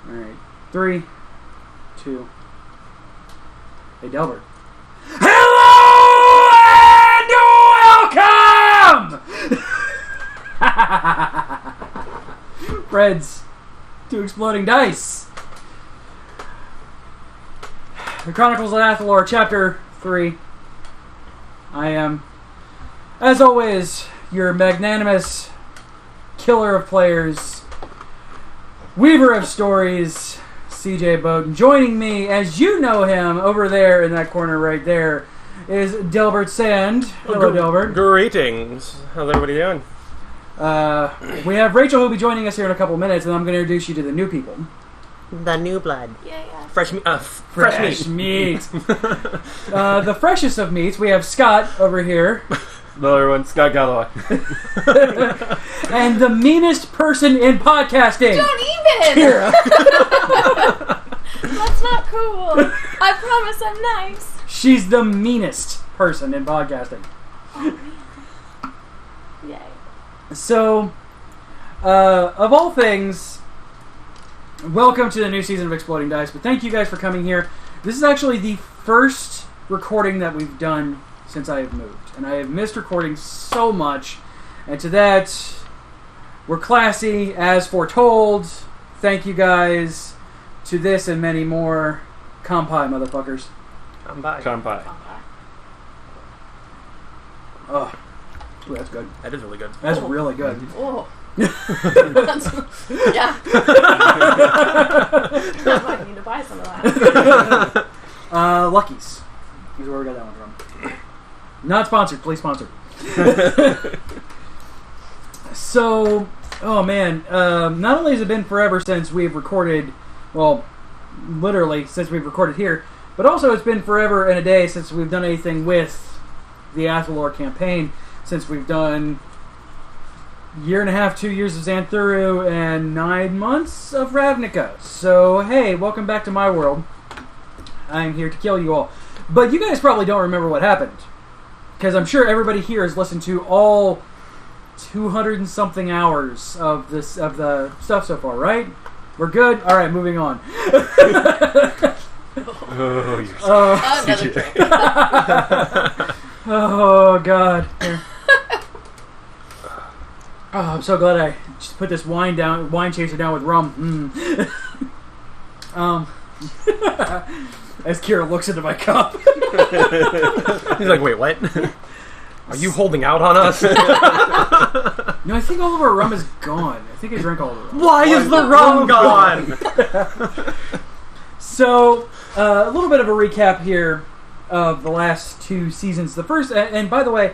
Alright. 3, 2. Hey, Delbert. Hello and welcome! Friends to Exploding Dice. The Chronicles of Athalor, Chapter 3. I am, as always, your magnanimous killer of players, weaver of stories, CJ Bowden. Joining me, as you know him, over there in that corner right there, is Delbert Sand. Hello, Delbert. Greetings. How's everybody doing? We have Rachel who will be joining us here in a couple minutes, and I'm going to introduce you to the new people. The new blood. Yeah. Fresh meat. Fresh meat. The freshest of meats, we have Scott over here. Hello everyone, Scott Galloway. And the meanest person in podcasting. Don't even! Kyra. That's not cool. I promise I'm nice. She's the meanest person in podcasting. Oh, man. Yay. So, of all things, welcome to the new season of Exploding Dice, but thank you guys for coming here. This is actually the first recording that we've done since I have moved, and I have missed recording so much, and to that, we're classy as foretold. Thank you guys. To this and many more. Kampai, motherfuckers. Kampai. Oh, ooh, that's good. That is really good. That's really good. Oh. Yeah. I might need to buy some of that. Lucky's is where we got that one from. Not sponsored. Please sponsor. So, oh man, not only has it been forever since we've recorded, well, literally since we've recorded here, but also it's been forever and a day since we've done anything with the Athalor campaign, since we've done 1.5 to 2 years of Xanthuru and 9 months of Ravnica. So, hey, welcome back to my world. I'm here to kill you all. But you guys probably don't remember what happened, because I'm sure everybody here has listened to all 200 and something hours of the stuff so far, right? We're good? Alright, moving on. Oh, you're Another drink. Oh, God. Here. Oh, I'm so glad I just put this wine chaser down with rum. As Kyra looks into my cup. He's like, wait, what? Are you holding out on us? No, I think all of our rum is gone. I think I drank all of the rum. Why is the rum gone? So, a little bit of a recap here of the last 2 seasons. The first, and by the way,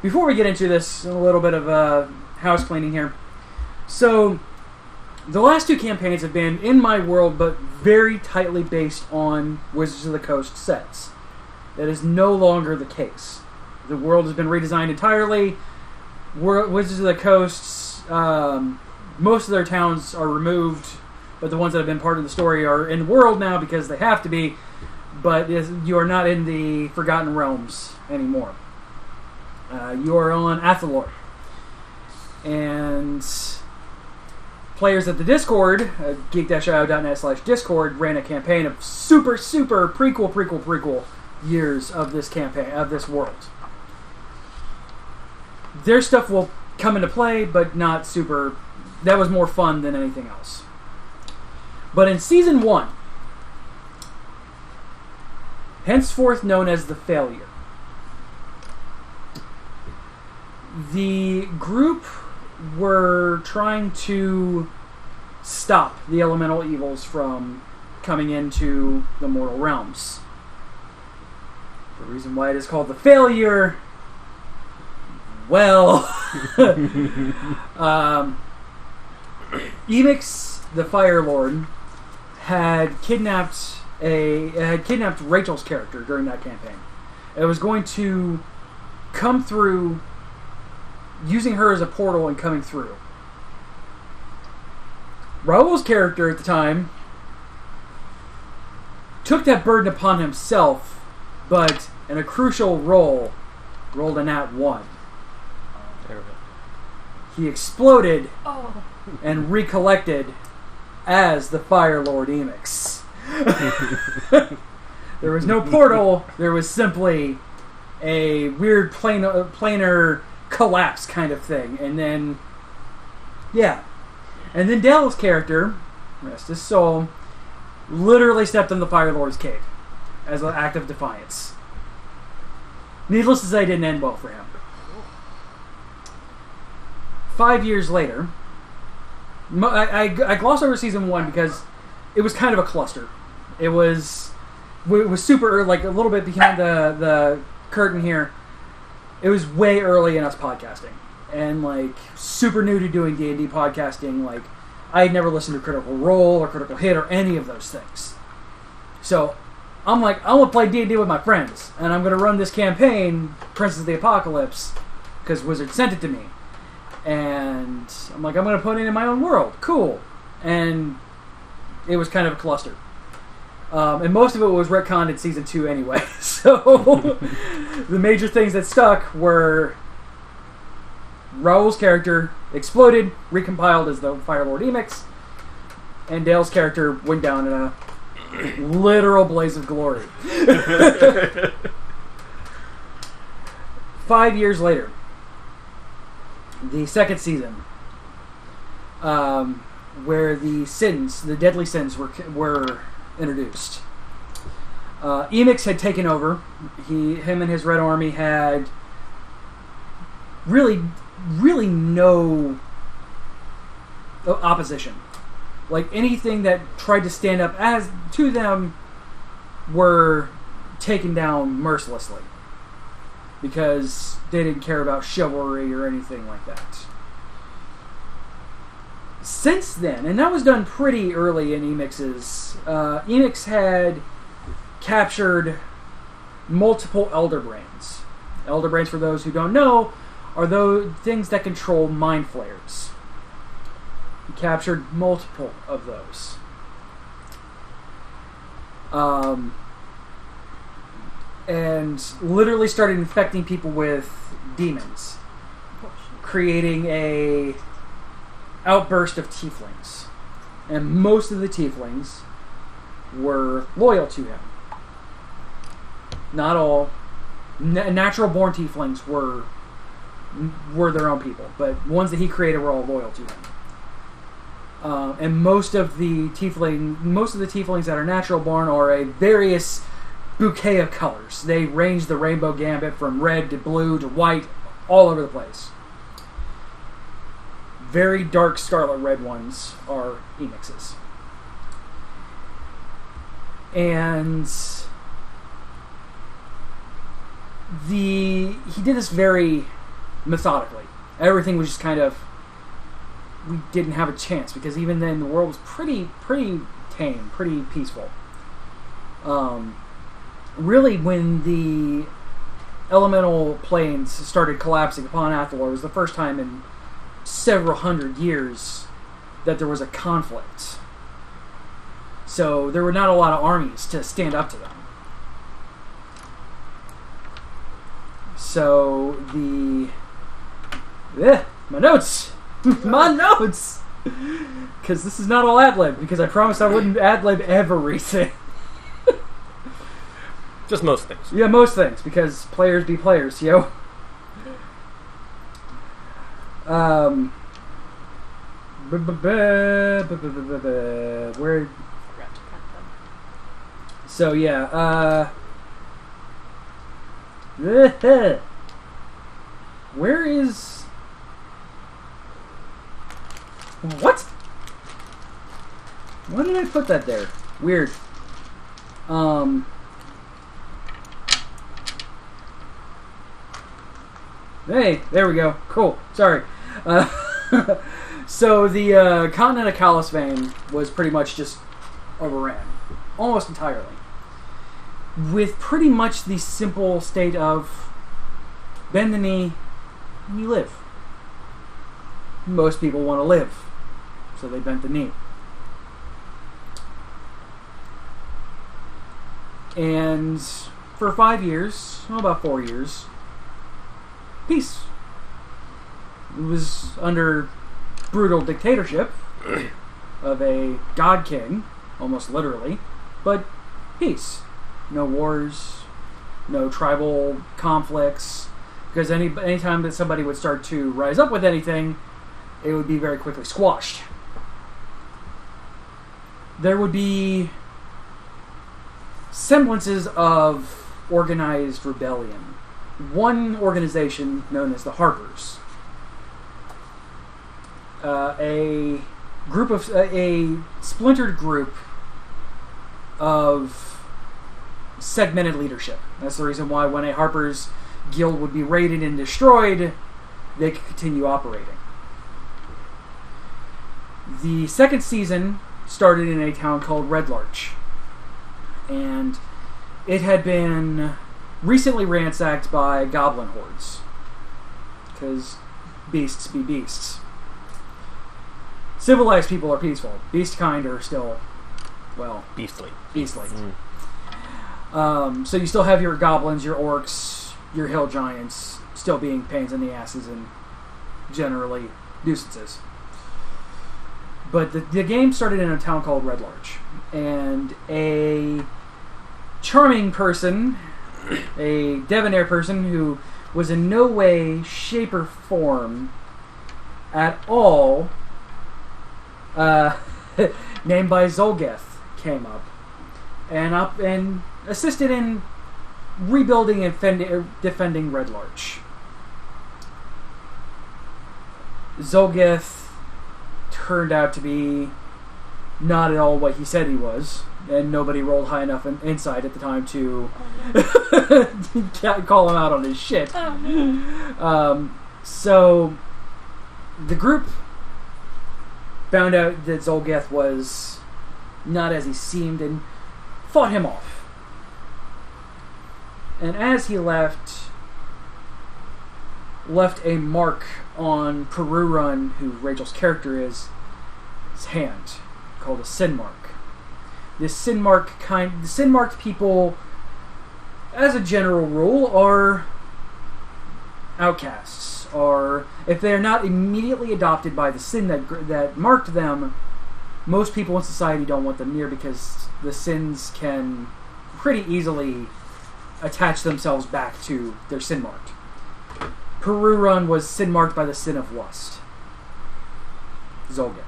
before we get into this, a little bit of house cleaning here. So, the last 2 campaigns have been in my world, but very tightly based on Wizards of the Coast sets. That is no longer the case. The world has been redesigned entirely. Wizards of the Coast, most of their towns are removed, but the ones that have been part of the story are in the world now because they have to be, but you are not in the Forgotten Realms anymore. You are on Athalor. And players at the Discord, geek-io.net/Discord, ran a campaign of super prequel years of this campaign, of this world. Their stuff will come into play, but not super. That was more fun than anything else. But in Season 1, henceforth known as the Failure, the group were trying to stop the elemental evils from coming into the mortal realms. The reason why it is called the Failure, well, Emix, the Fire Lord, had kidnapped Rachel's character during that campaign. It was going to come through, using her as a portal and coming through. Raul's character at the time took that burden upon himself, but in a crucial roll, rolled a nat 1. He exploded and recollected as the Fire Lord Emix. There was no portal. There was simply a weird planar collapse kind of thing. And then, yeah. And then Dale's character, rest his soul, literally stepped in the Fire Lord's cave as an act of defiance. Needless to say, it didn't end well for him. 5 years later, I glossed over season 1 because it was kind of a cluster. It was super, like a little bit behind the curtain here. It was way early in us podcasting. And like super new to doing D&D podcasting. Like I had never listened to Critical Role or Critical Hit or any of those things. So I'm like, I want to play D&D with my friends. And I'm going to run this campaign, Princess of the Apocalypse, because Wizard sent it to me. And I'm like, I'm going to put it in my own world. Cool. And it was kind of a cluster. And most of it was retconned in Season 2 anyway. So the major things that stuck were Raoul's character exploded, recompiled as the Fire Lord Emix, and Dale's character went down in a literal blaze of glory. 5 years later, the second season, where the deadly sins were introduced. Emix had taken over. Him and his Red Army had really no opposition. Like anything that tried to stand up as to them were taken down mercilessly because they didn't care about chivalry or anything like that. Since then, and that was done pretty early in Emix's, Emix had captured multiple Elder Brains. Elder Brains, for those who don't know, are those things that control mind flayers. He captured multiple of those. And literally started infecting people with demons, creating a outburst of tieflings. And most of the tieflings were loyal to him. Not all. Natural-born tieflings were their own people, but ones that he created were all loyal to him. And most of the tieflings that are natural-born are a various bouquet of colors. They range the rainbow gambit from red to blue to white, all over the place. Very dark scarlet red ones are Emix's. And he did this very methodically. Everything was just kind of, we didn't have a chance because even then the world was pretty tame, pretty peaceful. Really, when the elemental planes started collapsing upon Athalor, it was the first time in several hundred years that there was a conflict. So there were not a lot of armies to stand up to them. So my notes! My notes! Because this is not all ad-lib, because I promised I wouldn't ad-lib everything. Just most things. Yeah, most things, because players be players, yo. Where? So yeah, where is? What? Why did I put that there? Weird. Hey, there we go. Cool. Sorry. So the continent of Calisvane was pretty much just overran. Almost entirely. With pretty much the simple state of bend the knee and you live. Most people want to live. So they bent the knee. And for 5 years, well, about 4 years, peace. It was under brutal dictatorship of a god king, almost literally, but peace. No wars, no tribal conflicts, because anytime that somebody would start to rise up with anything, it would be very quickly squashed. There would be semblances of organized rebellion. One organization known as the Harpers, a splintered group of segmented leadership. That's the reason why when a Harper's guild would be raided and destroyed, they could continue operating. The second season started in a town called Red Larch, and it had been recently ransacked by goblin hordes, because beasts be beasts. Civilized people are peaceful. Beast kind are still, well, Beastly. So you still have your goblins, your orcs, your hill giants still being pains in the asses and generally nuisances. But the game started in a town called Red Larch, and a charming person, a debonair person who was in no way, shape, or form at all named by Zolgeth, came up and assisted in rebuilding and defending Red Larch. Zolgeth turned out to be not at all what he said he was, and nobody rolled high enough inside at the time to call him out on his shit. So the group found out that Zolgeth was not as he seemed and fought him off. And as he left a mark on Perurun, who Rachel's character is, his hand, called a sin mark. The sin marked people, as a general rule, are outcasts, or if they are not immediately adopted by the sin that marked them, most people in society don't want them near because the sins can pretty easily attach themselves back to their sin marked. Perurun was sin marked by the sin of lust. Zolgeth.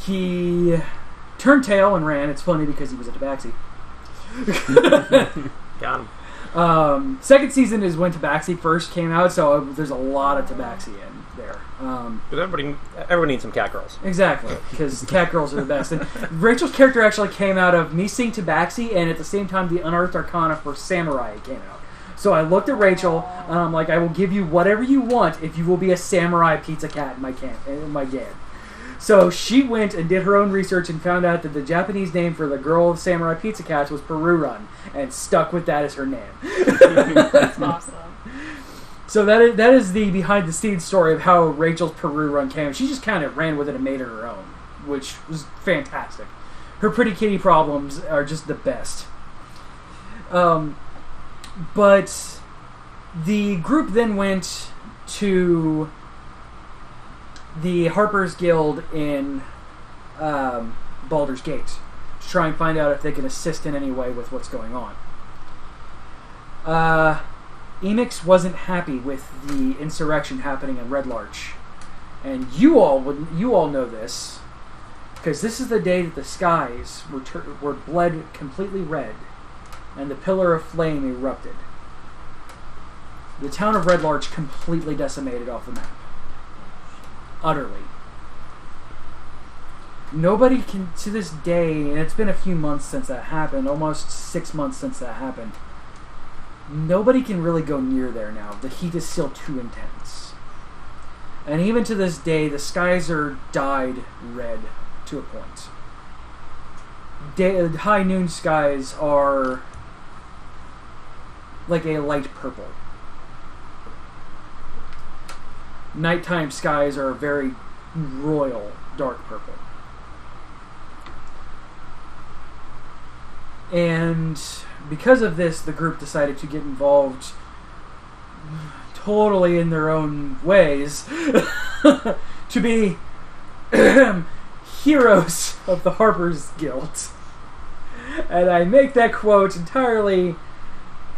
He turned tail and ran. It's funny because he was a tabaxi. Got him. Second season is when Tabaxi first came out, so there's a lot of Tabaxi in there. But everybody needs some cat girls. Exactly, because cat girls are the best. And Rachel's character actually came out of me seeing Tabaxi, and at the same time, the Unearthed Arcana for Samurai came out. So I looked at Rachel, and I'm like, I will give you whatever you want if you will be a samurai pizza cat in my game. So she went and did her own research and found out that the Japanese name for the girl of samurai pizza cats was Perurun, and stuck with that as her name. That's awesome. So that is the behind the scenes story of how Rachel's Perurun came. She just kind of ran with it and made it her own, which was fantastic. Her pretty kitty problems are just the best. But the group then went to the Harper's Guild in Baldur's Gate to try and find out if they can assist in any way with what's going on. Emix wasn't happy with the insurrection happening in Red Larch, and you all know this because this is the day that the skies were bled completely red, and the pillar of flame erupted. The town of Red Larch completely decimated off the map. Utterly. Nobody can, to this day, and it's been a few months since that happened, almost 6 months since that happened, nobody can really go near there now. The heat is still too intense. And even to this day, the skies are dyed red to a point. High noon skies are like a light purple. Nighttime skies are a very royal dark purple. And because of this, the group decided to get involved totally in their own ways to be heroes of the Harper's Guild. And I make that quote entirely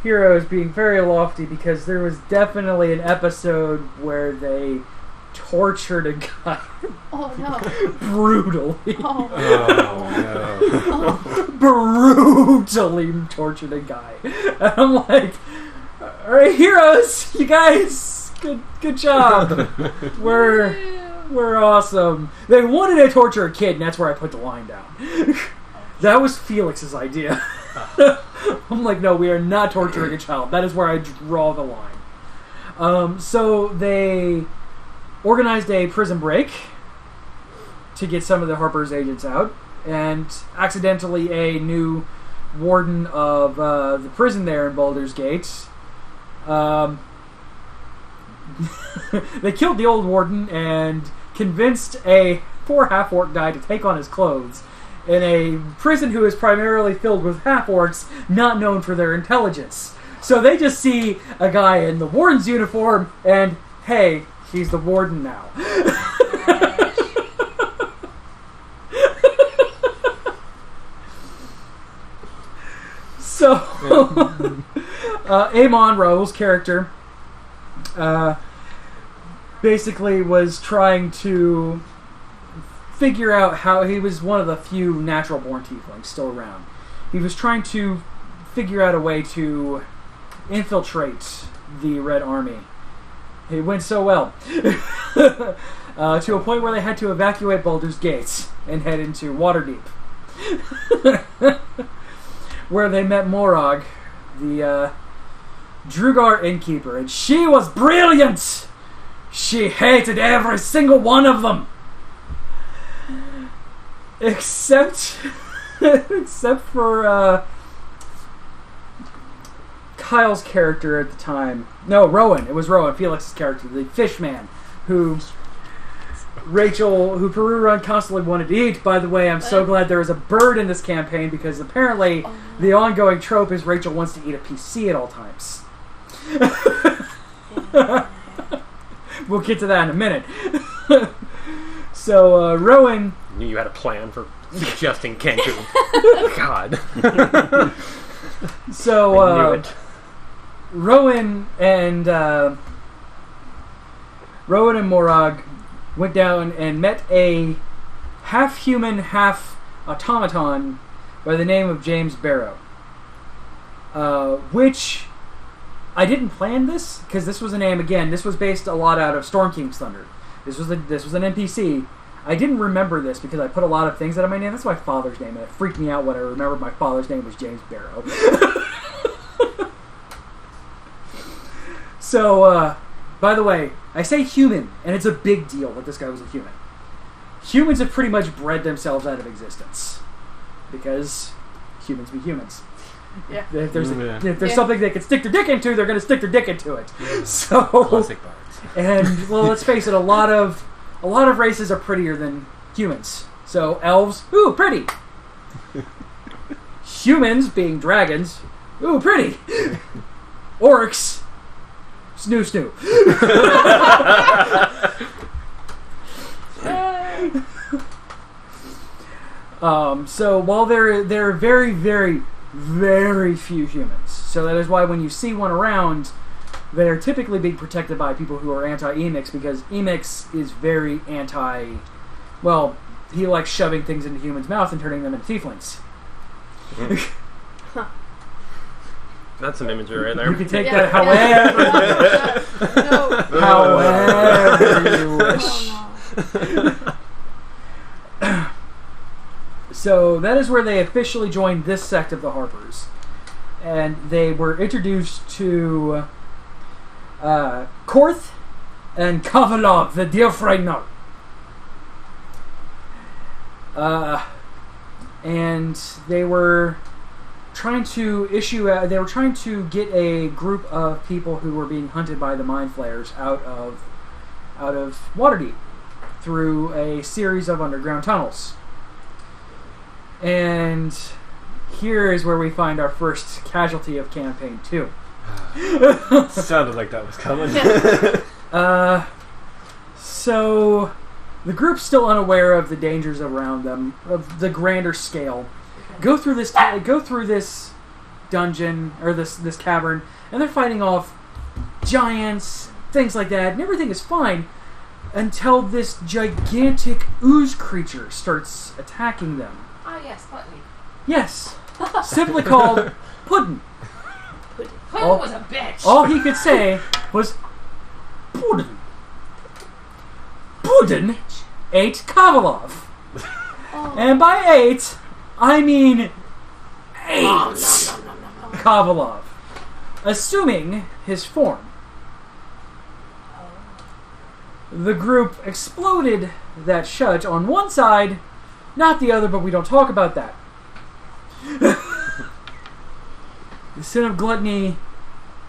heroes being very lofty because there was definitely an episode where they tortured a guy Oh no. brutally. Oh. Brutally tortured a guy. And I'm like, alright, heroes, you guys, good job. We're awesome. They wanted to torture a kid, and that's where I put the line down. That was Felix's idea. I'm like, no, we are not torturing a child. That is where I draw the line. So they organized a prison break to get some of the Harper's agents out, and accidentally a new warden of the prison there in Baldur's Gate. They killed the old warden and convinced a poor half-orc guy to take on his clothes in a prison who is primarily filled with half-orcs not known for their intelligence. So they just see a guy in the warden's uniform and, hey, he's the warden now. So, Amon Rowe's character basically was trying to figure out how he was one of the few natural-born tieflings still around. He was trying to figure out a way to infiltrate the Red Army. It went so well. To a point where they had to evacuate Baldur's Gate and head into Waterdeep. Where they met Morag, the Drugar innkeeper, and she was brilliant! She hated every single one of them! Except for Kyle's character at the time. No, Rowan. It was Rowan, Felix's character, the fishman, who Perurun constantly wanted to eat. By the way, I'm so glad there is a bird in this campaign because apparently the ongoing trope is Rachel wants to eat a PC at all times. We'll get to that in a minute. So, Rowan... Knew you had a plan for suggesting Kenku. God. So, I knew it. Rowan and Morag went down and met a half-human, half-automaton by the name of James Barrow. Which... I didn't plan this, because this was a name, again, this was based a lot out of Storm King's Thunder. This was an NPC. I didn't remember this because I put a lot of things out of my name. That's my father's name, and it freaked me out when I remembered my father's name was James Barrow. So, by the way, I say human, and it's a big deal that this guy was a human. Humans have pretty much bred themselves out of existence. Because humans be humans. Yeah. If there's something they can stick their dick into, they're going to stick their dick into it. So, Classic bards. and well, let's face it, a lot of races are prettier than humans. So elves, ooh, pretty. Humans, being dragons, ooh, pretty. Orcs, snoo snoo. So while there are very, very, very few humans, so that is why when you see one around, they're typically being protected by people who are anti-Emix, because Emix is very anti... Well, he likes shoving things into humans' mouths and turning them into tieflings. That's some imagery right there. You can take that however you wish. So that is where they officially joined this sect of the Harpers. And they were introduced to Korth and Kavalov, the Deerfreigner. And they were trying to get a group of people who were being hunted by the Mind Flayers out of Waterdeep through a series of underground tunnels. And here is where we find our first casualty of campaign 2. Sounded like that was coming. So The group's still unaware of the dangers around them, of the grander scale. Go through this dungeon, or this cavern, and they're fighting off giants, things like that, and everything is fine until this gigantic ooze creature starts attacking them. Ah, yes, Putney. Yes. Simply called Puddin'. Puddin' was a bitch. All he could say was, Puddin'. Puddin' ate Kavalov. Oh. And by ate, I mean ate Kavalov. Assuming his form. The group exploded that shut on one side, not the other, but we don't talk about that. The sin of gluttony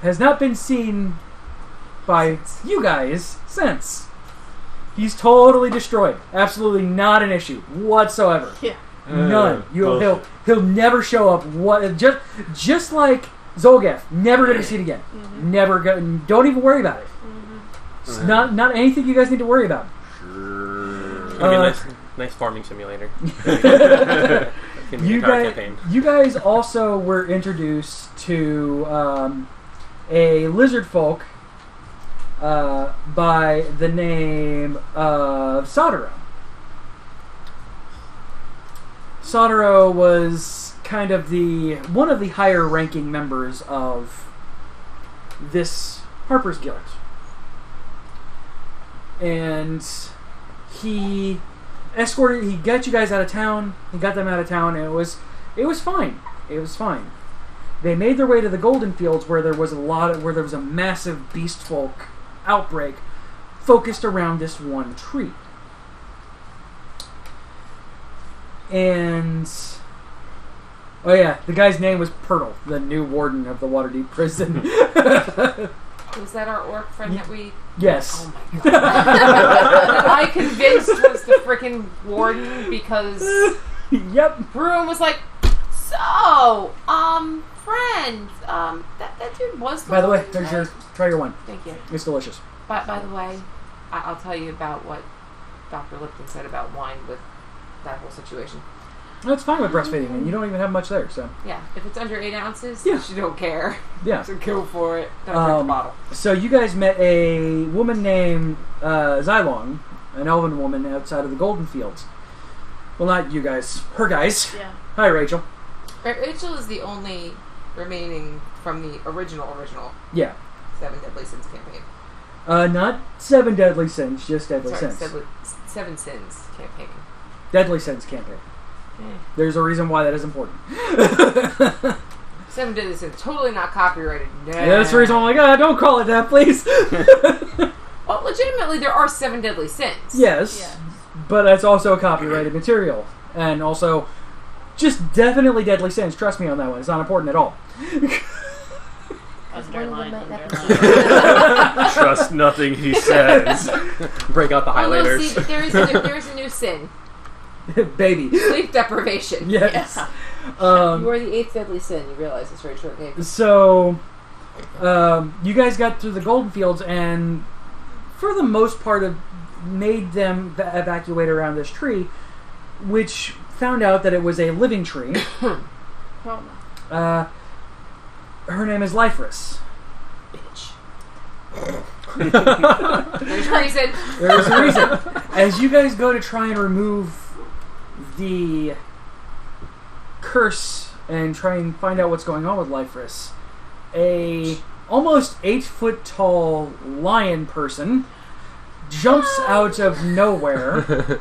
has not been seen by you guys since. He's totally destroyed. Absolutely not an issue whatsoever. Yeah. None. He'll never show up. Just like Zolgath, never going to see it again. Mm-hmm. Never go. Don't even worry about it. It's not anything you guys need to worry about. It's gonna be a nice farming simulator. You guys also were introduced to a lizard folk by the name of Sodero. Sodero was kind of one of the higher ranking members of this Harper's Guild. And he got you guys out of town. He got them out of town, and it was fine. It was fine. They made their way to the Golden Fields, where there was a massive beast folk outbreak focused around this one tree. And oh yeah, the guy's name was Pirtle, the new warden of the Waterdeep prison. Was that our orc friend that we... Yes. Oh my god. That I convinced was the freaking warden because... Yep. Perurun was like, so, friend, that dude was the By the way, warden, there's right? yours. Try your wine. Thank you. It's delicious. By the way, I'll tell you about what Dr. Lipton said about wine with that whole situation. No, it's fine with breastfeeding, and you don't even have much there, so... Yeah, if it's under 8 ounces, Yeah. you don't care. Yeah. So go for it. Don't drink the bottle. So you guys met a woman named Xylong, an elven woman outside of the Golden Fields. Well, not you guys. Her guys. Yeah. Hi, Rachel. Rachel is the only remaining from the original Yeah. 7 Deadly Sins campaign. Not 7 Deadly Sins, just Deadly Sorry, Sins. 7 Sins campaign. Deadly Sins campaign. There's a reason why that is important. 7 Deadly Sins, totally not copyrighted. No. Yeah, that's the reason I'm like, don't call it that, please. Well, legitimately, there are 7 Deadly Sins. Yes, Yeah. but it's also copyrighted material. And also, just definitely Deadly Sins. Trust me on that one. It's not important at all. Underline. Trust nothing he says. Break out the Oh, no, highlighters. see, there is a new sin. Baby. Sleep deprivation. Yes. Yeah. You are the 8th deadly sin. You realize this, right? Short game. So, you guys got through the Golden Fields, and for the most part, made them evacuate around this tree, which found out that it was a living tree. Her name is Liferous. Bitch. There's a reason. There's a reason. As you guys go to try and remove the curse and try and find out what's going on with Liferous, a almost 8-foot tall lion person jumps out of nowhere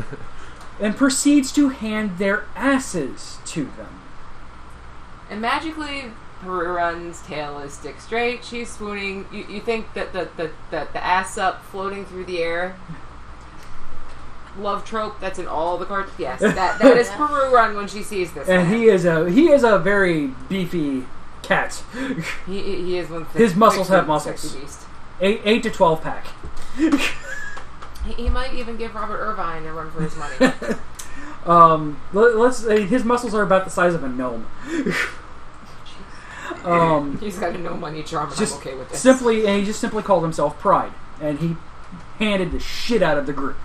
and proceeds to hand their asses to them. And magically, Perurun's tail is stick straight. She's swooning. You think that the ass up floating through the air love trope that's in all the cards? Yes, that is Perurun when she sees this. And man. he is a very beefy cat. He is one. His muscles have sexy muscles. beast. 8 to 12 pack. He might even give Robert Irvine a run for his money. His muscles are about the size of a gnome. He's got a no money charm, and I'm okay with this. He just simply called himself Pride, and he handed the shit out of the group.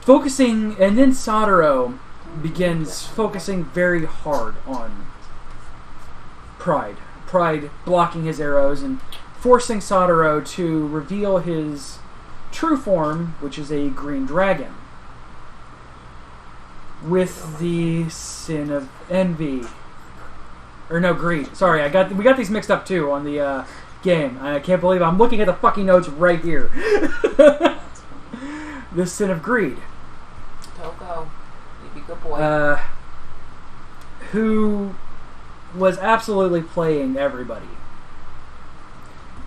focusing, and then Sotero begins focusing very hard on Pride. Pride blocking his arrows and forcing Sotero to reveal his true form, which is a green dragon, with the sin of envy. Or no, greed. Sorry, we got these mixed up too on the game. I can't believe I'm looking at the fucking notes right here. The sin of greed. Don't go. You be a good boy. Who was absolutely playing everybody.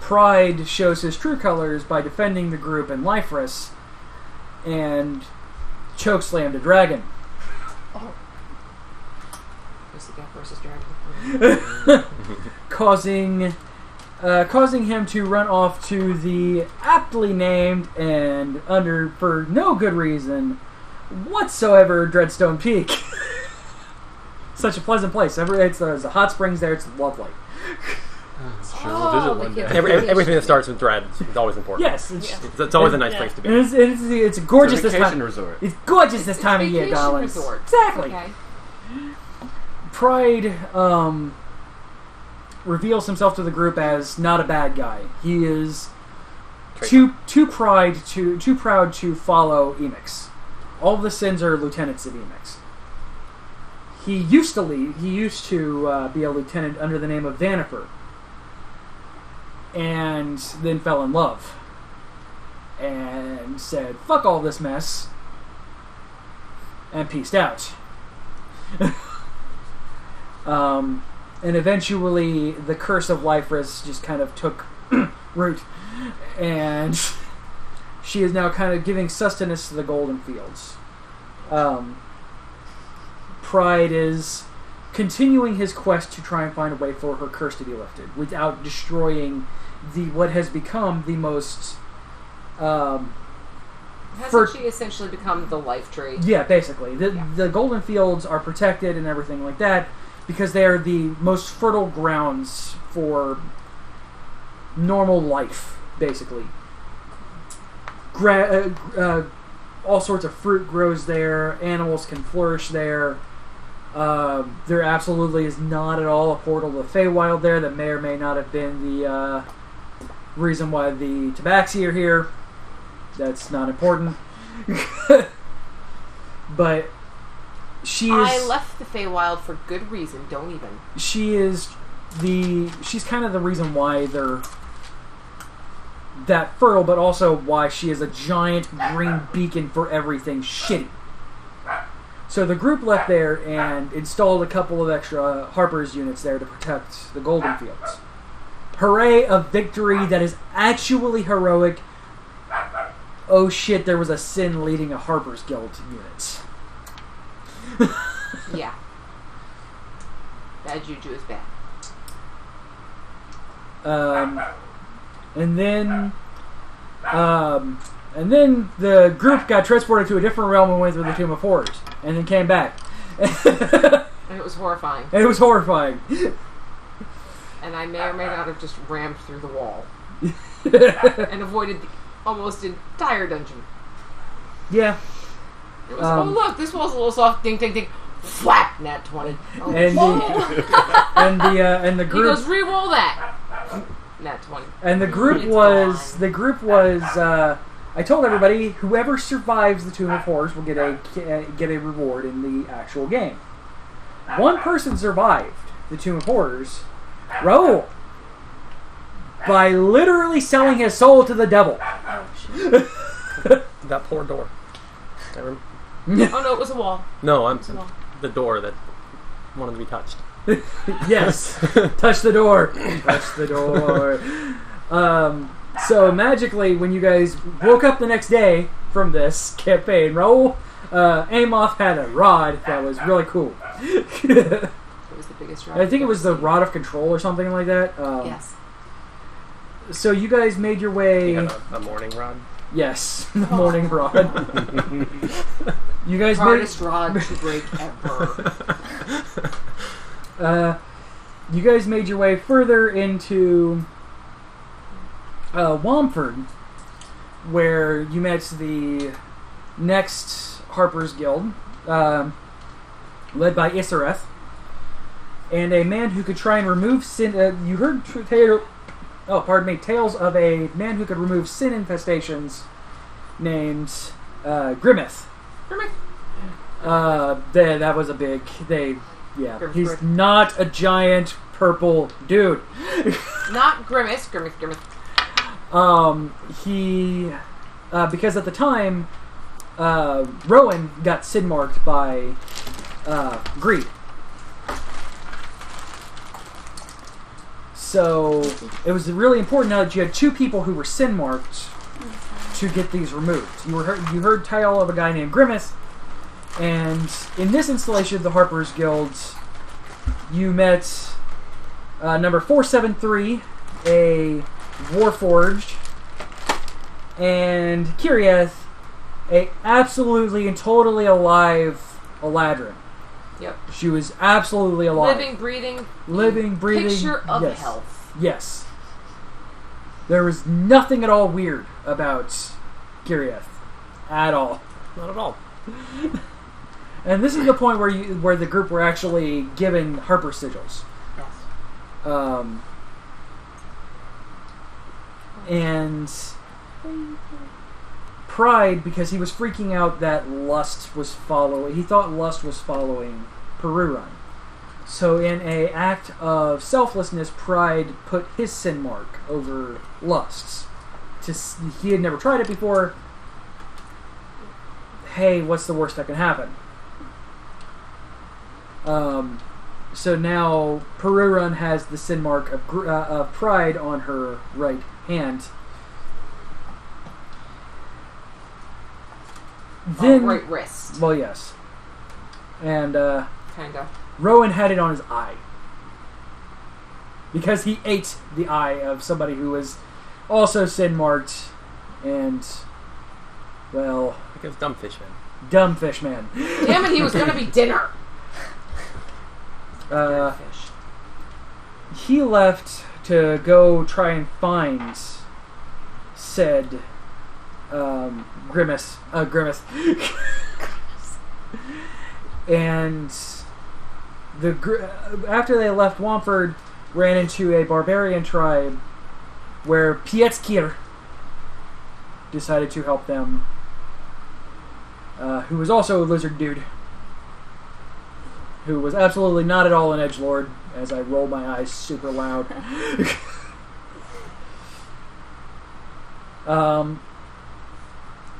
Pride shows his true colors by defending the group in Lifeless and chokeslammed a dragon. Pussycat versus dragon. causing him to run off to the aptly named and for no good reason whatsoever Dreadstone Peak. Such a pleasant place. There's a hot springs there. It's lovely. It's true. We'll visit one day. Everything that starts with dread is always important. Yes, It's always a nice place to be. it's gorgeous It's a this time. vacation resort. It's gorgeous this time of year, Vacation darlings. resort. Exactly. Okay. Pride reveals himself to the group as not a bad guy. He is too proud to follow Emix. All of the sins are lieutenants of Emix. He used to be a lieutenant under the name of Vanifer, and then fell in love and said, "Fuck all this mess," and peaced out. And eventually, the curse of Lifeless just kind of took root, and she is now kind of giving sustenance to the Golden Fields. Pride is continuing his quest to try and find a way for her curse to be lifted without destroying what has become the most. Hasn't she essentially become the life tree? Yeah, basically. The Golden Fields are protected and everything like that because they are the most fertile grounds for normal life, basically. All sorts of fruit grows there. Animals can flourish there. There absolutely is not at all a portal to the Feywild there. That may or may not have been the reason why the Tabaxi are here. That's not important. But she is... I left the Feywild for good reason. Don't even. She's kind of the reason why they're that fertile, but also why she is a giant green beacon for everything shitty. So the group left there and installed a couple of extra Harper's units there to protect the Golden Fields. Hooray, a victory that is actually heroic. Oh shit, there was a sin leading a Harper's Guild unit. Yeah. Bad juju is bad. And then the group got transported to a different realm and went through the Tomb of Horrors. And then came back. And it was horrifying. And it was horrifying. And I may or may not have just rammed through the wall. And avoided the almost entire dungeon. Yeah. It was, oh look, this wall's a little soft, ding, ding, ding. Flap, nat 20. Oh, and the he group... goes, re-roll that. Nat 20. And the group was... I told everybody, whoever survives the Tomb of Horrors will get a reward in the actual game. One person survived the Tomb of Horrors. Raoul. By literally selling his soul to the devil. Oh, shit. That poor door. Oh no, it was a wall. No, It was a wall. the door that wanted to be touched. Yes. Touch the door. Touch the door. So magically, when you guys woke up the next day from this campaign, Raoul Amoth had a rod that was really cool. It was the biggest rod. I think it was the Rod of Control or something like that. Yes. So you guys made your way... You had a morning rod? Yes, the morning rod. You guys Hardest rod to break ever. You guys made your way further into Womford, where you met the next Harper's Guild, led by Isareth, and a man who could try and remove sin. You heard tales of a man who could remove sin infestations named Grimmeth. That was a big. He's not a giant purple dude. Not Grimace. Grimace. Because at the time, Rowan got sin marked by greed. So it was really important now that you had two people who were sin marked to get these removed. You heard tale of a guy named Grimace, and in this installation of the Harper's Guild, you met number 473, a Warforged, and Kyrieth, a absolutely and totally alive Eladrin. Yep. She was absolutely alive. Living, breathing. Picture of yes. health. Yes. There was nothing at all weird about Kyrieth. At all. Not at all. And this is the point where the group were actually given Harper sigils. Yes. And Pride, because he was freaking out that Lust was following. He thought Lust was following Perurun. So in an act of selflessness, Pride put his sin mark over Lust's. He had never tried it before. Hey, what's the worst that can happen? So now Perurun has the sin mark of Pride on her right hand. Then, right wrist. Well, yes. And Kinda. Rowan had it on his eye. Because he ate the eye of somebody who was also sin marked and, well... I think it was Dumb Fish Man. Dumb Fish Man. Damn it, he was gonna be dinner! Fish. He left to go try and find said Grimace. And after they left Wamford, ran into a barbarian tribe where Pietzkir decided to help them, who was also a lizard dude, who was absolutely not at all an edgelord, as I roll my eyes super loud.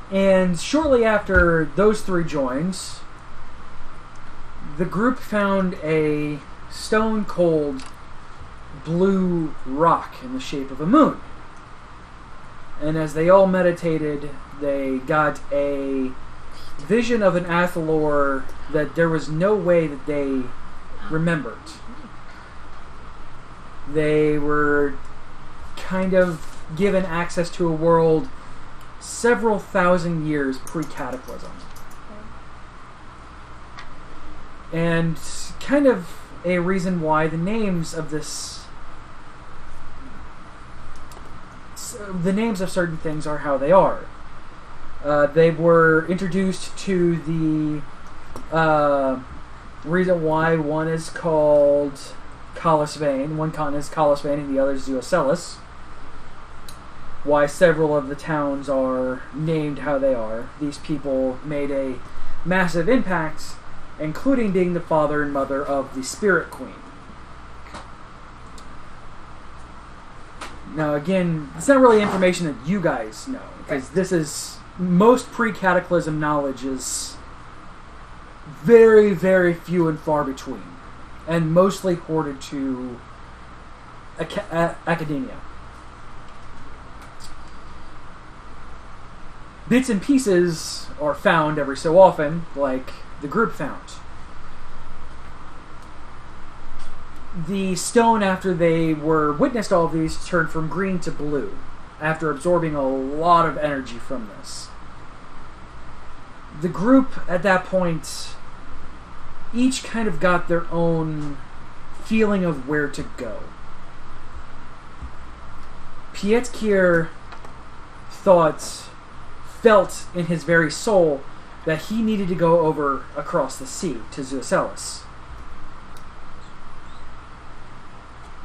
And shortly after those three joins, the group found a stone-cold blue rock in the shape of a moon. And as they all meditated, they got a vision of an Athalor that there was no way that they remembered. They were kind of given access to a world several thousand years pre-cataclysm. And kind of a reason why the names of the names of certain things are how they are. They were introduced to the reason why one is called Colosvane, one continent is Colosvane and the other is Zuocelis. Why several of the towns are named how they are. These people made a massive impact, including being the father and mother of the Spirit Queen. Now again, it's not really information that you guys know, because this is, most pre-cataclysm knowledge is very, very few and far between, and mostly hoarded to academia. Bits and pieces are found every so often, like the group found. The stone, after they were witnessed all of these, turned from green to blue, after absorbing a lot of energy from this. The group, at that point, each kind of got their own feeling of where to go. Pietzkir thought felt in his very soul that he needed to go over across the sea to Zoocelis.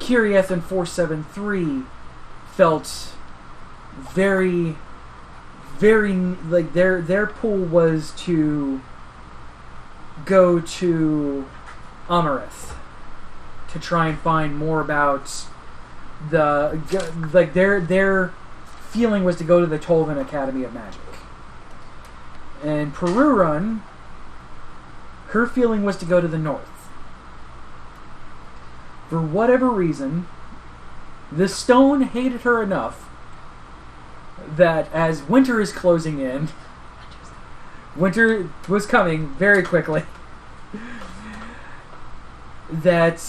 Kirieth and 473 felt very, very like their pull was to go to Amarith to try and find more about their feeling was to go to the Tolvan Academy of Magic. And Perurun, her feeling was to go to the north. For whatever reason, the stone hated her enough that as winter is closing in, winter was coming very quickly, that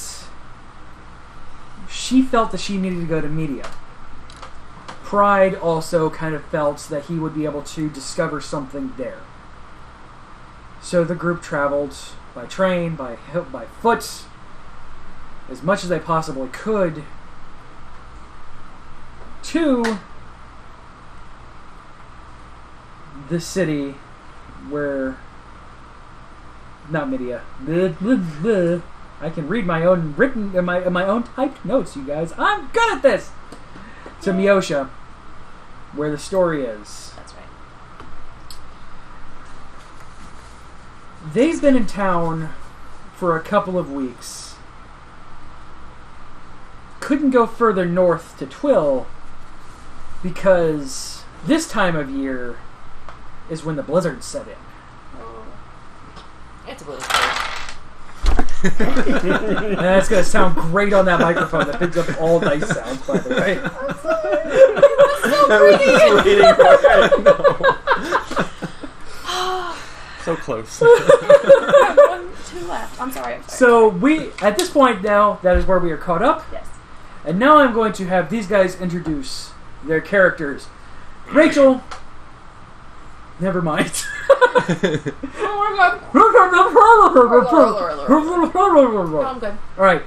she felt that she needed to go to Media. Pride also kind of felt that he would be able to discover something there. So the group traveled by train, by foot, as much as they possibly could, to the city where... Not Media. I can read my own my own typed notes, you guys. I'm good at this! To Myosha, where the story is. That's right. They've been in town for a couple of weeks. Couldn't go further north to Twill because this time of year is when the blizzards set in. It's a little cold. And that's going to sound great on that microphone that picks up all dice sounds, by the way. So close. One, two left. I'm sorry. So at this point now, that is where we are caught up. Yes. And now I'm going to have these guys introduce their characters. Rachel, never mind. Oh I'm good. Alright.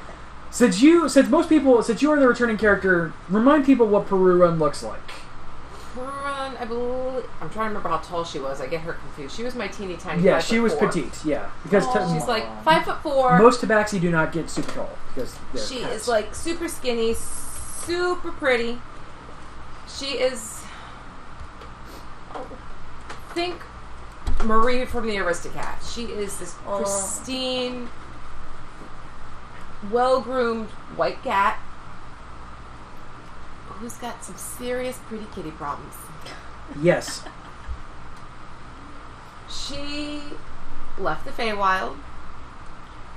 Since you are the returning character, remind people what Perurun looks like. Perurun, I believe... I'm trying to remember how tall she was. I get her confused. She was my teeny tiny 5'4". She was petite, yeah. Because she's like 5'4". Most tabaxi do not get super tall. Because she is like super skinny, super pretty. She is... Think Marie from the Aristocat. She is this pristine, well-groomed white cat who's got some serious pretty kitty problems. Yes. She left the Feywild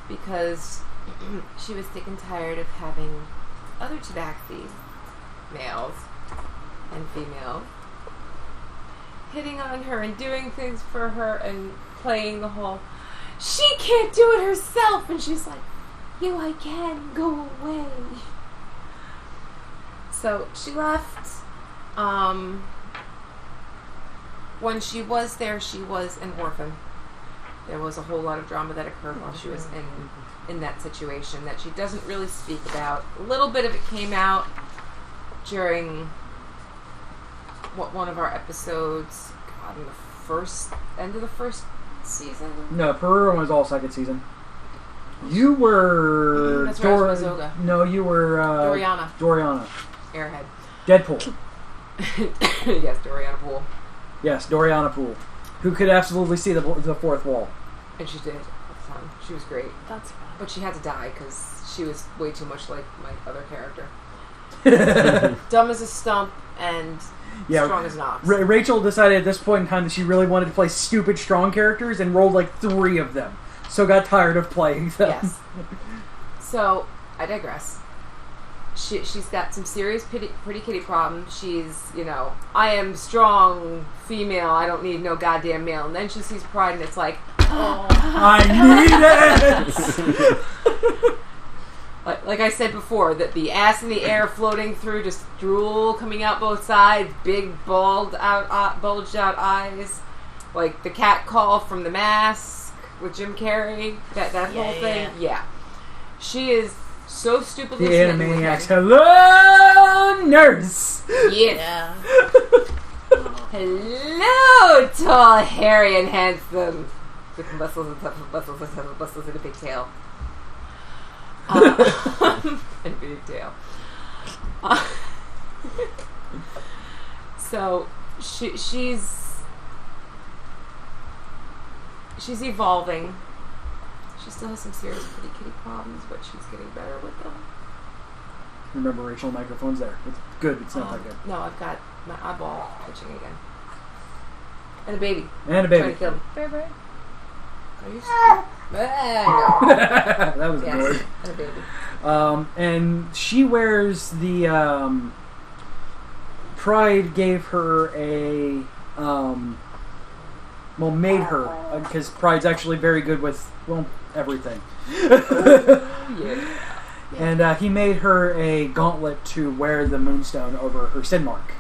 because she was sick and tired of having other tabaxi, males and females, hitting on her and doing things for her and playing the whole, she can't do it herself, and she's like, I can, go away. So she left. When she was there, she was an orphan. There was a whole lot of drama that occurred while she was in that situation that she doesn't really speak about. A little bit of it came out during one of our episodes, in the end of the first season. No, Perurun was all second season. You were that's right, I was Mazoga. No, you were Doriana. Airhead. Deadpool. Yes, Doriana Poole. Yes, Doriana Poole, who could absolutely see the fourth wall. And she did all the time. She was great. That's fine. But she had to die because she was way too much like my other character. Dumb as a stump and strong as an ox. Rachel decided at this point in time that she really wanted to play stupid strong characters and rolled like 3 of them. So got tired of playing them. Yes. So, I digress. She's got some serious pretty kitty problems. She's, I am strong female. I don't need no goddamn male. And then she sees Pride and it's like, I need it! Like I said before, that the ass in the air floating through, just drool coming out both sides, big bulged out eyes, like the cat call from The Mask with Jim Carrey, that whole thing. Yeah. She is so stupidly the Animaniacs. Hello, nurse! Yeah. Hello, tall, hairy, and handsome. With muscles and muscles and a big tail. And a big tail. So she's evolving. She still has some serious kitty problems, but she's getting better with them. Remember, Rachel, microphone's there. It's good. It's not that good. No, I've got my eyeball itching again. And a baby. And a baby. Trying to kill me. Bear. Are you That was yes. good. And a baby. And she wears the Pride gave her a made her, because Pride's actually very good with everything. Yeah. And he made her a gauntlet to wear the moonstone over her sin mark.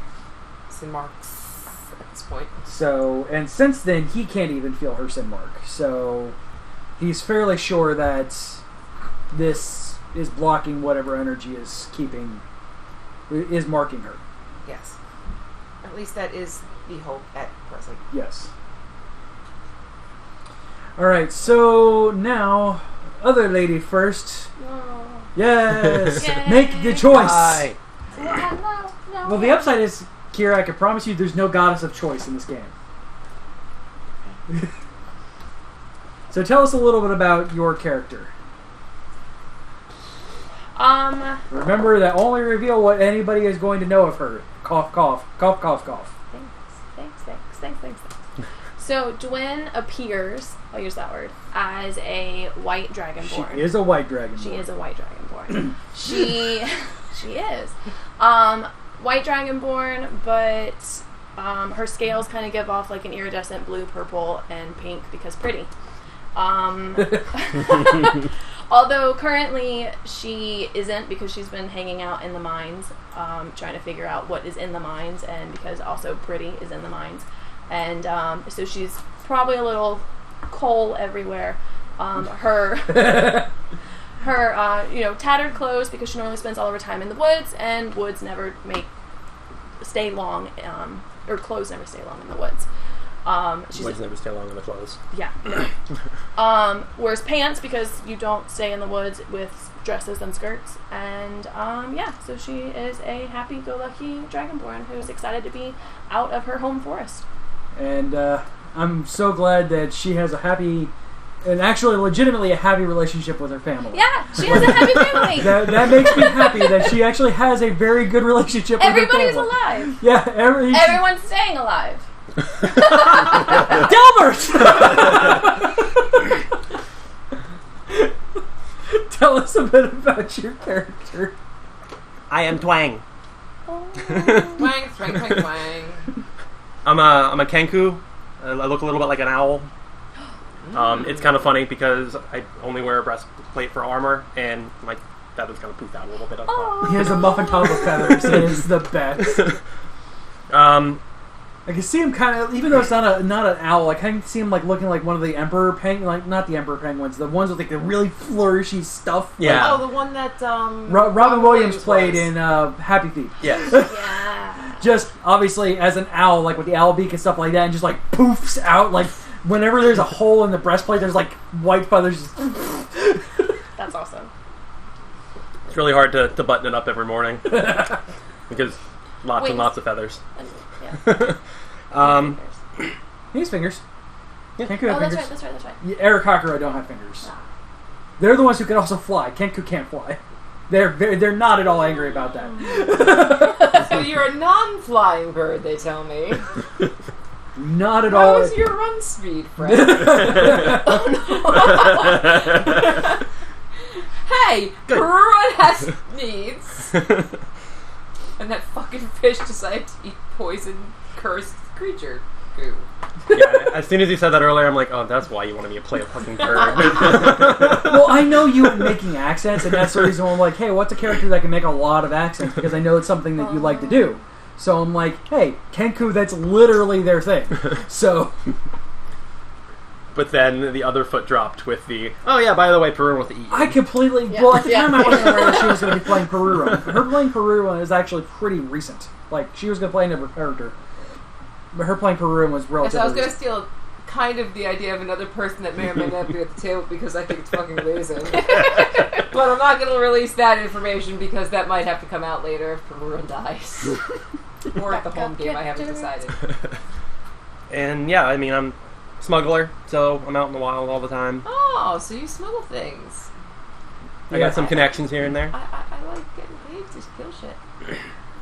Sin marks at this point. So, and since then, he can't even feel her sin mark. So, he's fairly sure that this is blocking whatever energy is marking her. Yes. At least that is the hope at present. Yes. Alright, so now, other lady first. No. Yes! Yay. Make the choice! Hi. No. Well, the upside is, Kyra, I can promise you there's no goddess of choice in this game. So tell us a little bit about your character. Remember that only reveal what anybody is going to know of her. Cough, cough. Cough, cough, cough. Thanks. So Dwin appears, I'll use that word, as a white dragonborn. She is a white dragonborn. She is a white dragonborn. she is. White dragonborn, but her scales kind of give off like an iridescent blue, purple, and pink because pretty. Although currently she isn't, because she's been hanging out in the mines, trying to figure out what is in the mines, and because also pretty is in the mines. And so she's probably a little coal everywhere. Her tattered clothes, because she normally spends all of her time in the woods, and woods never stay long, or clothes never stay long in the woods. Woods never stay long in the clothes. Yeah. Wears pants because you don't stay in the woods with dresses and skirts. And so she is a happy-go-lucky dragonborn who's excited to be out of her home forest. And I'm so glad that she has a happy, and actually legitimately a happy relationship with her family. Yeah, she has a happy family. That makes me happy that she actually has a very good relationship with Everybody's her family. alive. Yeah, Everyone's staying alive. Delbert! Tell us a bit about your character. I am Twang. Twang. I'm a Kenku. I look a little bit like an owl. It's kind of funny because I only wear a breastplate for armor, and my feathers kind of poof out a little bit. He has a muffin top of feathers. It is the best. I can see him kind of, even though it's not an owl, I kind of see him like looking like one of the emperor not the emperor penguins, the ones with like the really flourishy stuff. Yeah. The one that Robin Williams played in Happy Feet. Yes. Yeah. Just obviously as an owl, like with the owl beak and stuff like that, and just like poofs out like whenever there's a hole in the breastplate, there's like white feathers. That's awesome. It's really hard to button it up every morning because lots and lots of feathers. Yeah. He has fingers. Yeah. Kenku have fingers. That's right. Yeah, Eric Hakuro don't have fingers. No. They're the ones who can also fly. Kenku can't fly. They're not at all angry about that. So you're a non-flying bird, they tell me. Not at all. How is your run speed, friend? Hey, Perurun has needs. And that fucking fish decided to eat poison, cursed creature goo. Yeah, as soon as you said that earlier, I'm like, oh, that's why you wanted me to play a fucking bird. Well, I know you were making accents, and that's the reason why I'm like, hey, what's a character that can make a lot of accents? Because I know it's something that you like to do. So I'm like, hey, Kenku, that's literally their thing. So... But then the other foot dropped with the, oh yeah, by the way, Perurun with the E. I completely... Yeah. Well, at the time I wasn't aware that she was going to be playing Perurun. Her playing Perurun is actually pretty recent. Like, she was going to play a different character. her playing Perurun was So relatively. I was going to steal kind of the idea of another person that may or may not be at the table because I think it's fucking amazing. But I'm not going to release that information because that might have to come out later if Perurun dies. Or at the home game, I haven't decided. And yeah, I mean, I'm a smuggler, so I'm out in the wild all the time. Oh, so you smuggle things. I got some connections here and there. I like getting paid to kill shit.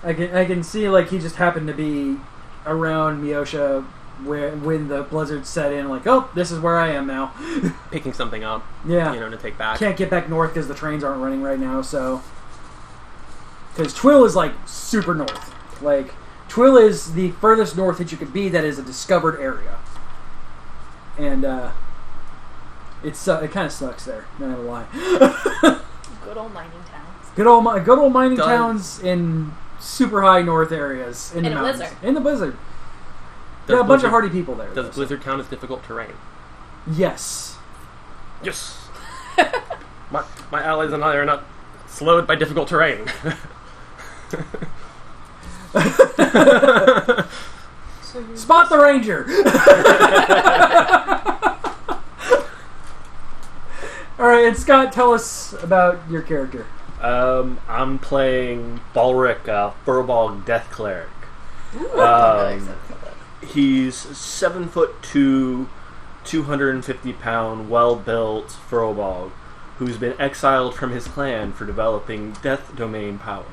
I can see like he just happened to be around Miosha when the blizzard set in. Like, oh, this is where I am now. Picking something up, Yeah, to take back. can't get back north because the trains aren't running right now. So, because Twill is like super north. Like, Twill is the furthest north that you could be that is a discovered area, and it kind of sucks there. Not gonna lie. Good old mining towns. Good old mining towns in super high north areas in the a mountains. blizzard. In the blizzard. Does Got a bunch of Blizzard- hardy people there. Does though, Blizzard count as difficult terrain? Yes. Yes. my allies and I are not slowed by difficult terrain. Spot the ranger. All right, and Scott, tell us about your character. I'm playing Balrac, Furball Death Cleric. He's 7'2", 250-pound, well-built Furball who's been exiled from his clan for developing death domain powers.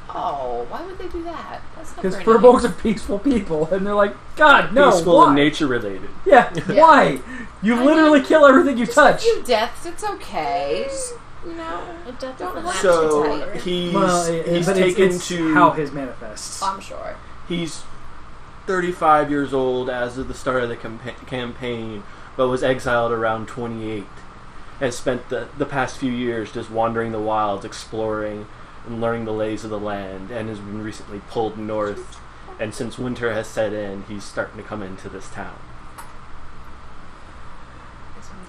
Oh, why would they do that? That's not Because very furbolgs nice. are peaceful people, and they're like, God, no, Peaceful why? and nature-related. Yeah, why? You literally kill everything you Just touch. a few deaths, it's okay. Just, Don't don't latch So to it. he's but taken it's to how his manifests. I'm sure. He's 35 years old as of the start of the campaign, but was exiled around 28. Has spent the past few years just wandering the wilds, exploring and learning the lays of the land, and has been recently pulled north. And since winter has set in, he's starting to come into this town.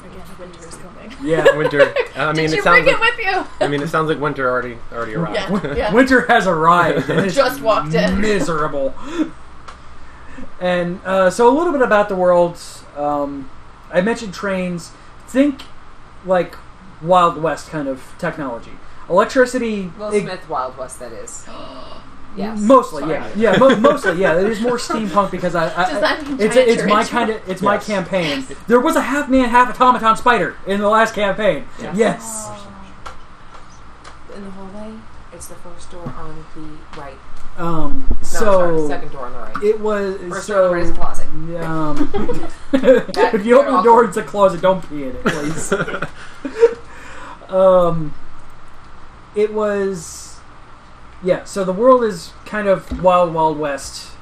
Again, winter is coming. Yeah, Winter. I mean, Did you it sounds bring it like. with you? I mean, it sounds like winter already arrived. Yeah. winter has arrived. And it's Just walked in. Miserable. And so a little bit about the world. I mentioned trains. Think like Wild West kind of technology. Electricity. Will Smith Wild West, that is. Yes. Mostly, Sorry. yeah. Mostly, yeah. It is more steampunk because Does that mean it's giant my tarantula? kind of my Yes. campaign. There was a half man, half automaton spider in the last campaign. Yeah. Yes. In the hallway, it's the first door on the right. So sorry, second door on the right. it was First so. door on the right is a closet. If you open the door, it's a closet. Don't pee in it, please. It was, yeah. So the world is kind of Wild West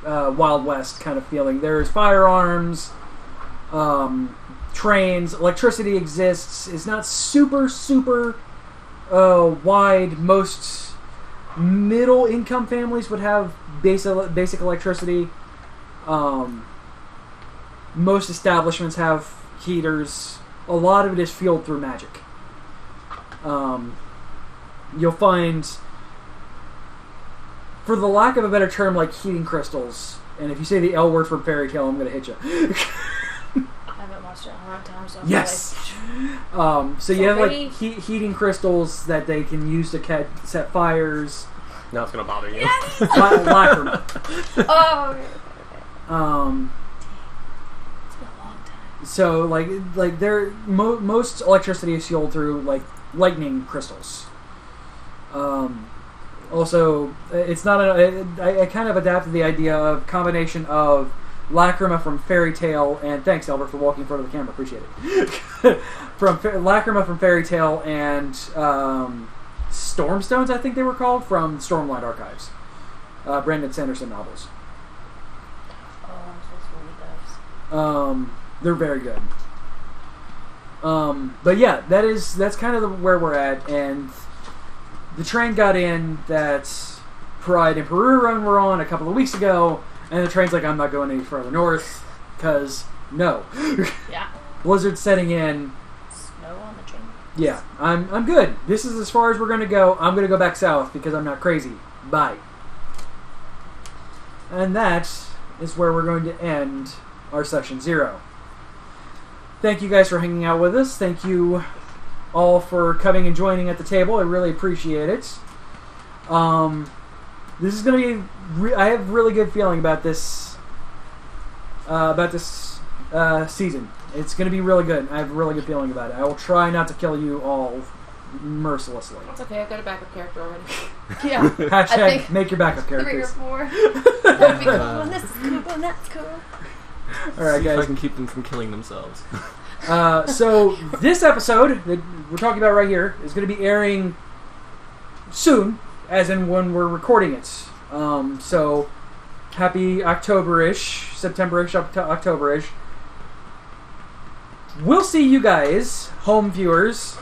kind of feeling. There's firearms, trains, electricity exists. It's not super wide. Most middle income families would have basic electricity. Most establishments have heaters. A lot of it is fueled through magic. You'll find, for the lack of a better term, like heating crystals. And if you say the L word from Fairy Tale, I'm going to hit you. I haven't watched it in a long time, so Yes. So you have like heating crystals that they can use to set fires. Now it's going to bother you. Lacrima. Oh, okay. It's been a long time. So like there most electricity is fueled through like lightning crystals. Also, it's not I kind of adapted the idea of combination of Lacrima from Fairy Tale and thanks Delbert for walking in front of the camera, appreciate it. From Lacrima from Fairy Tale and Stormstones, I think they were called, from Stormlight Archives, Brandon Sanderson novels. Oh, I'm supposed to read those. They're very good. But yeah, that's kind of where we're at, and the train got in that Pride and Perurun were on a couple of weeks ago, and the train's like, I'm not going any further north, because no. Yeah. Blizzard's setting in. Snow on the train. Yeah, I'm good. This is as far as we're going to go. I'm going to go back south because I'm not crazy. Bye. And that is where we're going to end our session 0. Thank you guys for hanging out with us. Thank you all for coming and joining at the table. I really appreciate it. This is going to be... I have a really good feeling about this season. It's going to be really good. I have a really good feeling about it. I will try not to kill you all mercilessly. It's okay, I've got a backup character already. Yeah. Hashtag make your backup 3 or characters. 4. That'd be cool. And this is cool. And that's cool. Alright, See if I guys. can keep them from killing themselves. So this episode that we're talking about right here is going to be airing soon, as in when we're recording it. So happy October-ish, September-ish, October-ish. We'll see you guys, home viewers,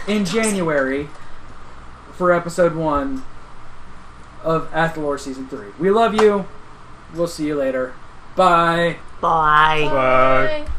in January for episode 1 of Athalor Season 3. We love you. We'll see you later. Bye. Bye. Bye.